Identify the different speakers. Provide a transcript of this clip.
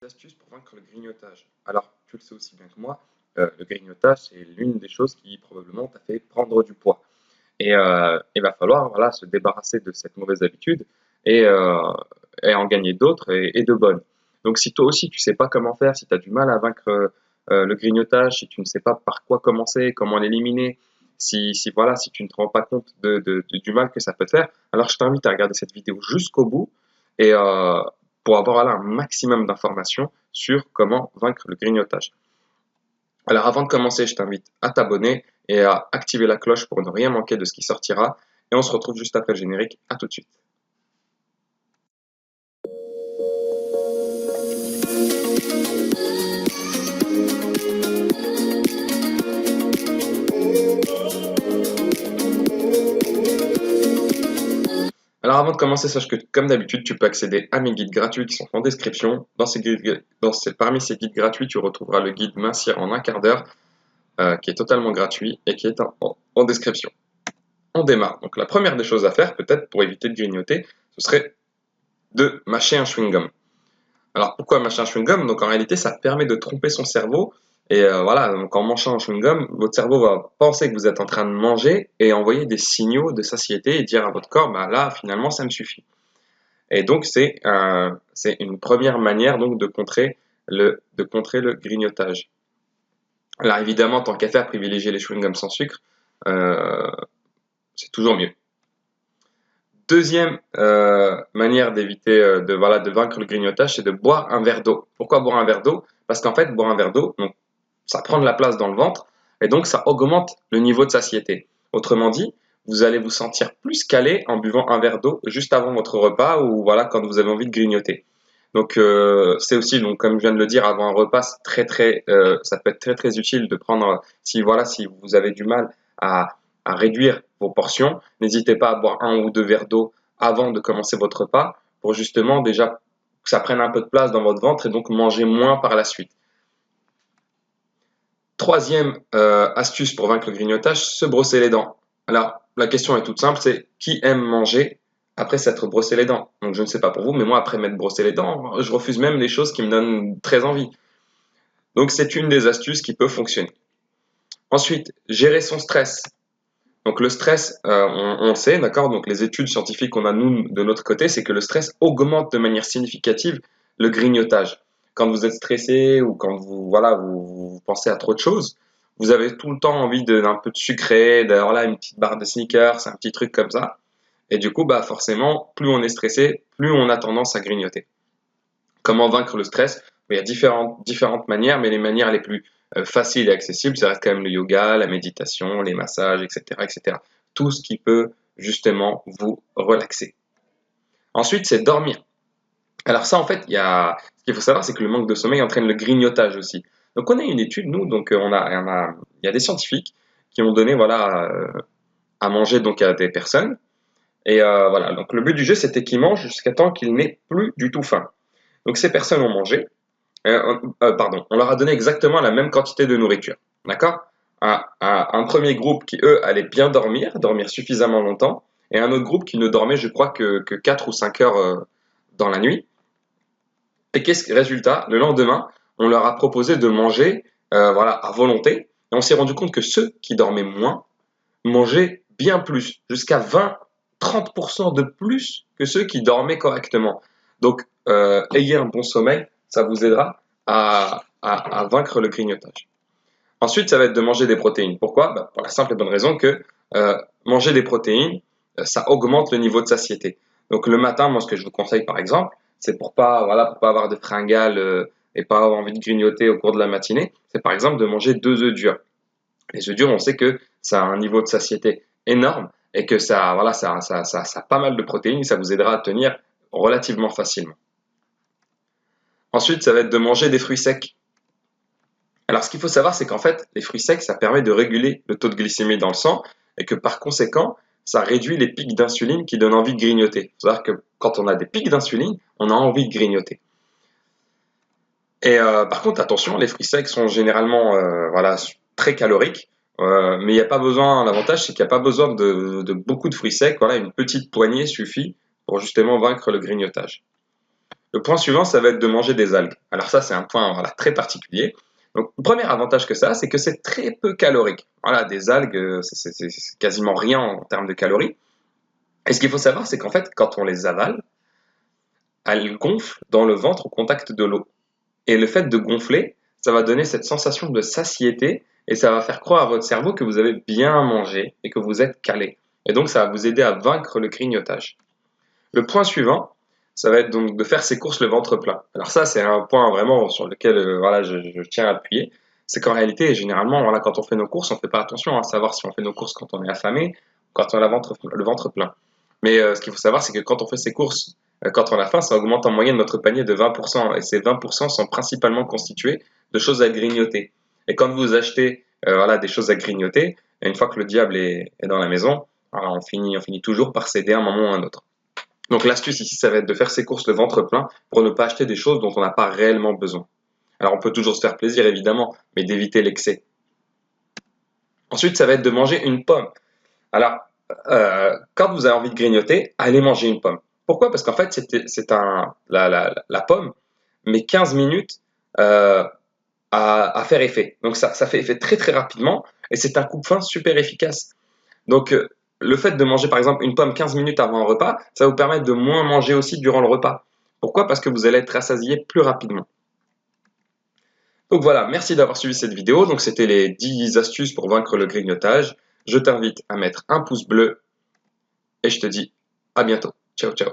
Speaker 1: astuces pour vaincre le grignotage. Alors, tu le sais aussi bien que moi, le grignotage, c'est l'une des choses qui probablement t'a fait prendre du poids. Et il va falloir voilà, se débarrasser de cette mauvaise habitude et, euh, et en gagner d'autres et de bonnes. Donc, si toi aussi tu sais pas comment faire, si tu as du mal à vaincre le grignotage, si tu ne sais pas par quoi commencer, comment l'éliminer, voilà, si tu ne te rends pas compte du mal que ça peut te faire, alors je t'invite à regarder cette vidéo jusqu'au bout et pour avoir voilà, un maximum d'informations sur comment vaincre le grignotage. Alors avant de commencer, je t'invite à t'abonner et à activer la cloche pour ne rien manquer de ce qui sortira. Et on se retrouve juste après le générique. À tout de suite. Alors avant de commencer, sache que comme d'habitude, tu peux accéder à mes guides gratuits qui sont en description. Parmi ces guides gratuits, tu retrouveras le guide Mincir en un quart d'heure, qui est totalement gratuit et qui est en description. On démarre. Donc la première des choses à faire, peut-être pour éviter de grignoter, ce serait de mâcher un chewing-gum. Alors pourquoi mâcher un chewing-gum? Donc en réalité, ça permet de tromper son cerveau. Et voilà, donc en mangeant un chewing-gum, votre cerveau va penser que vous êtes en train de manger et envoyer des signaux de satiété et dire à votre corps, bah là, finalement, ça me suffit. Et donc c'est une première manière donc de contrer le grignotage. Alors évidemment, tant qu'à faire, privilégier les chewing-gums sans sucre, euh, c'est toujours mieux. Deuxième manière d'éviter de vaincre le grignotage, c'est de boire un verre d'eau. Pourquoi boire un verre d'eau? Parce qu'en fait, boire un verre d'eau, donc, ça prend de la place dans le ventre et donc ça augmente le niveau de satiété. Autrement dit, vous allez vous sentir plus calé en buvant un verre d'eau juste avant votre repas ou voilà quand vous avez envie de grignoter. Donc c'est aussi donc comme je viens de le dire avant un repas, ça peut être très très utile de prendre si vous avez du mal à réduire vos portions, n'hésitez pas à boire un ou deux verres d'eau avant de commencer votre repas pour justement déjà que ça prenne un peu de place dans votre ventre et donc manger moins par la suite. Troisième astuce pour vaincre le grignotage, se brosser les dents. Alors la question est toute simple, c'est qui aime manger après s'être brossé les dents? Donc je ne sais pas pour vous, mais moi après m'être brossé les dents, je refuse même les choses qui me donnent très envie. Donc c'est une des astuces qui peut fonctionner. Ensuite, gérer son stress. Donc le stress, on le sait, d'accord. Donc les études scientifiques qu'on a nous de notre côté, c'est que le stress augmente de manière significative le grignotage. Quand vous êtes stressé ou quand vous pensez à trop de choses, vous avez tout le temps envie d'un peu de sucré, d'avoir là une petite barre de Snickers, un petit truc comme ça. Et du coup, bah forcément, plus on est stressé, plus on a tendance à grignoter. Comment vaincre le stress? Il y a différentes manières, mais les manières les plus faciles et accessibles, ça reste quand même le yoga, la méditation, les massages, etc., etc. Tout ce qui peut justement vous relaxer. Ensuite, c'est dormir. Alors ça, en fait, ce qu'il faut savoir, c'est que le manque de sommeil entraîne le grignotage aussi. Donc on a une étude, nous, donc il y a des scientifiques qui ont donné à manger donc à des personnes. Et voilà, donc le but du jeu, c'était qu'ils mangent jusqu'à temps qu'ils n'aient plus du tout faim. Donc ces personnes ont mangé, on leur a donné exactement la même quantité de nourriture. D'accord? Un premier groupe qui, eux, allait bien dormir suffisamment longtemps, et un autre groupe qui ne dormait, je crois, que 4 ou 5 heures dans la nuit. Et résultat, le lendemain, on leur a proposé de manger à volonté, et on s'est rendu compte que ceux qui dormaient moins mangeaient bien plus, jusqu'à 20-30% de plus que ceux qui dormaient correctement. Donc, ayez un bon sommeil, ça vous aidera à vaincre le grignotage. Ensuite, ça va être de manger des protéines. Pourquoi? Pour la simple et bonne raison que manger des protéines, ça augmente le niveau de satiété. Donc le matin, moi, ce que je vous conseille, par exemple, c'est pour pas avoir de fringales et pas avoir envie de grignoter au cours de la matinée, c'est par exemple de manger 2 œufs durs. Les œufs durs, on sait que ça a un niveau de satiété énorme et que ça a pas mal de protéines et ça vous aidera à tenir relativement facilement. Ensuite, ça va être de manger des fruits secs. Alors, ce qu'il faut savoir, c'est qu'en fait, les fruits secs, ça permet de réguler le taux de glycémie dans le sang et que par conséquent, ça réduit les pics d'insuline qui donnent envie de grignoter. Il faut savoir que quand on a des pics d'insuline, on a envie de grignoter. Et par contre, attention, les fruits secs sont généralement très caloriques, mais il n'y a pas besoin, l'avantage c'est qu'il n'y a pas besoin de beaucoup de fruits secs, voilà, une petite poignée suffit pour justement vaincre le grignotage. Le point suivant, ça va être de manger des algues. Alors ça, c'est un point voilà, très particulier. Donc, le premier avantage que ça a, c'est que c'est très peu calorique. Voilà, des algues, c'est quasiment rien en termes de calories. Et ce qu'il faut savoir, c'est qu'en fait, quand on les avale, elles gonflent dans le ventre au contact de l'eau. Et le fait de gonfler, ça va donner cette sensation de satiété et ça va faire croire à votre cerveau que vous avez bien mangé et que vous êtes calé. Et donc, ça va vous aider à vaincre le grignotage. Le point suivant, ça va être donc de faire ses courses le ventre plein. Alors ça, c'est un point vraiment sur lequel voilà, je tiens à appuyer. C'est qu'en réalité, généralement, voilà, quand on fait nos courses, on ne fait pas attention à savoir si on fait nos courses quand on est affamé ou quand on a le ventre plein. Mais ce qu'il faut savoir, c'est que quand on fait ses courses, quand on a faim, ça augmente en moyenne notre panier de 20%. Et ces 20% sont principalement constitués de choses à grignoter. Et quand vous achetez voilà, des choses à grignoter, une fois que le diable est dans la maison, alors on finit toujours par céder à un moment ou à un autre. Donc l'astuce ici, ça va être de faire ses courses le ventre plein pour ne pas acheter des choses dont on n'a pas réellement besoin. Alors on peut toujours se faire plaisir évidemment, mais d'éviter l'excès. Ensuite, ça va être de manger une pomme. Alors, quand vous avez envie de grignoter, allez manger une pomme. Pourquoi? Parce qu'en fait, la pomme met 15 minutes à faire effet. Donc ça fait effet très très rapidement et c'est un coupe-faim super efficace. Donc, le fait de manger par exemple une pomme 15 minutes avant un repas, ça va vous permettre de moins manger aussi durant le repas. Pourquoi? Parce que vous allez être rassasié plus rapidement. Donc voilà, merci d'avoir suivi cette vidéo. Donc c'était les 10 astuces pour vaincre le grignotage. Je t'invite à mettre un pouce bleu et je te dis à bientôt. Ciao, ciao.